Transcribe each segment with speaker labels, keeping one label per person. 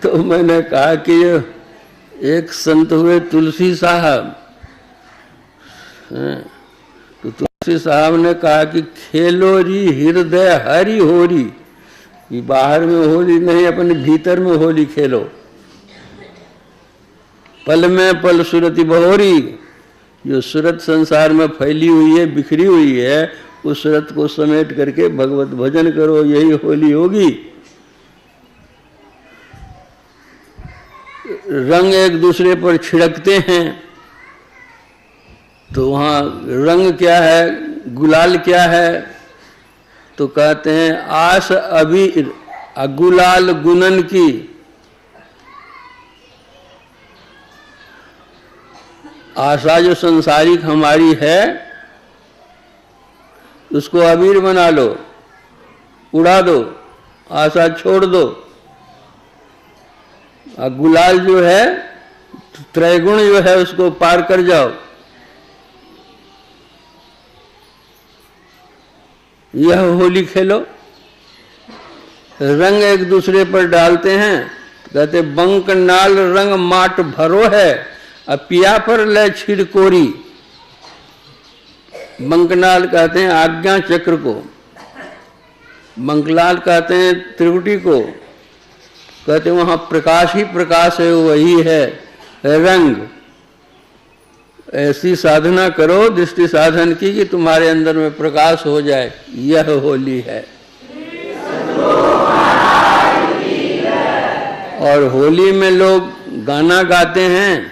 Speaker 1: तो मैंने कहा कि एक संत हुए तुलसी साहब, तो तुलसी साहब ने कहा कि खेलो री हृदय हरि होरी, कि बाहर में होली नहीं, अपने भीतर में होली खेलो। पल में पल सुरति बहोरी, जो सूरत संसार में फैली हुई है, बिखरी हुई है, उस सूरत को समेट करके भगवत भजन करो, यही होली होगी। रंग एक दूसरे पर छिड़कते हैं, तो वहाँ रंग क्या है, गुलाल क्या है, तो कहते हैं आस अबीर गुलाल गुनन की। आशा जो संसारिक हमारी है, उसको अबीर बना लो, उड़ा दो, आशा छोड़ दो। और गुलाल जो है, त्रैगुण जो है, उसको पार कर जाओ। यह होली खेलो। रंग एक दूसरे पर डालते हैं, कहते बंक नाल रंग माट भरो है, अब पिया पर ले छिड़कोरी। बंकनाल कहते हैं आज्ञा चक्र को, बंकलाल कहते हैं त्रिकुटी को, कहते वहां प्रकाश ही प्रकाश है, वही है रंग। ऐसी साधना करो दृष्टि साधन की कि तुम्हारे अंदर में प्रकाश हो जाए, यह होली है। और होली में लोग गाना गाते हैं,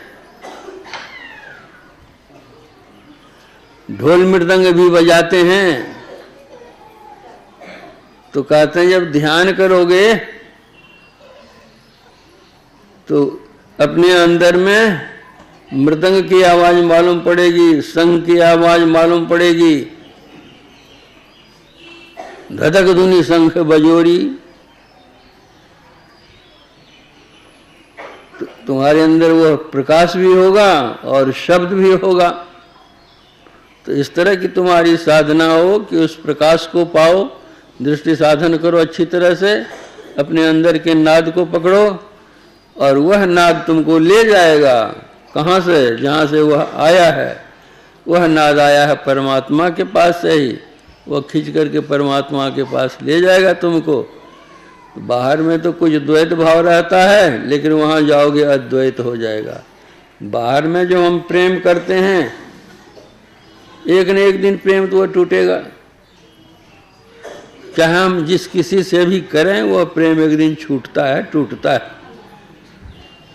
Speaker 1: ढोल मृदंग भी बजाते हैं, तो कहते हैं जब ध्यान करोगे तो अपने अंदर में मृदंग की आवाज मालूम पड़ेगी, शंख की आवाज मालूम पड़ेगी, धधक धुनी शंख बजोरी। तुम्हारे अंदर वह प्रकाश भी होगा और शब्द भी होगा। तो इस तरह की तुम्हारी साधना हो कि उस प्रकाश को पाओ, दृष्टि साधन करो अच्छी तरह से, अपने अंदर के नाद को पकड़ो और वह नाद तुमको ले जाएगा। कहाँ से? जहाँ से वह आया है। वह नाद आया है परमात्मा के पास से ही, वह खींच करके परमात्मा के पास ले जाएगा तुमको। बाहर में तो कुछ द्वैत भाव रहता है, लेकिन वहाँ जाओगे अद्वैत हो जाएगा। बाहर में जो हम प्रेम करते हैं, एक न एक दिन प्रेम तो वह टूटेगा। चाहे हम जिस किसी से भी करें, वह प्रेम एक दिन छूटता है, टूटता है।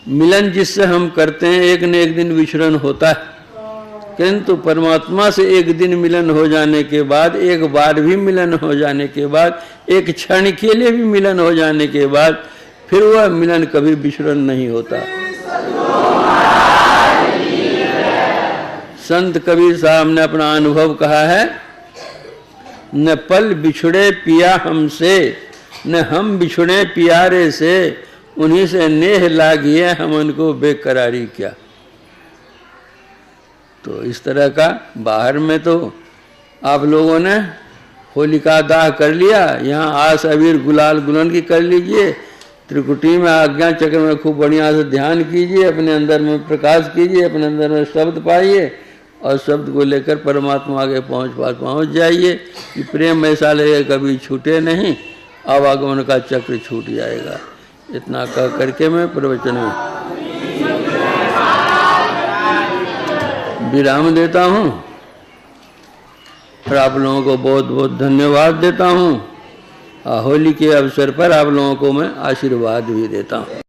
Speaker 1: मिलन जिससे हम करते हैं, एक न एक दिन विचरण होता है, किंतु परमात्मा से एक दिन मिलन हो जाने के बाद, एक बार भी मिलन हो जाने के बाद, एक क्षण के लिए भी मिलन हो जाने के बाद, फिर वह मिलन कभी विचरण नहीं होता। संत कबीर साहब ने अपना अनुभव कहा है, न पल बिछड़े पिया हमसे, न हम बिछड़े प्यारे से, उन्हीं से नेह लागिए हम उनको बेकरारी क्या। तो इस तरह का बाहर में तो आप लोगों ने होलिका दाह कर लिया, यहाँ आस अबीर गुलाल गुलन की कर लीजिए, त्रिकुटी में आज्ञा चक्र में खूब बढ़िया से ध्यान कीजिए, अपने अंदर में प्रकाश कीजिए, अपने अंदर में शब्द पाइए और शब्द को लेकर परमात्मा आगे पहुँच जाइए कि प्रेम ऐसा लगेगा कभी छूटे नहीं, आवागमन का चक्र छूट जाएगा। इतना कह करके मैं प्रवचन में विराम देता हूँ और आप लोगों को बहुत बहुत धन्यवाद देता हूँ। होली के अवसर पर आप लोगों को मैं आशीर्वाद भी देता हूँ।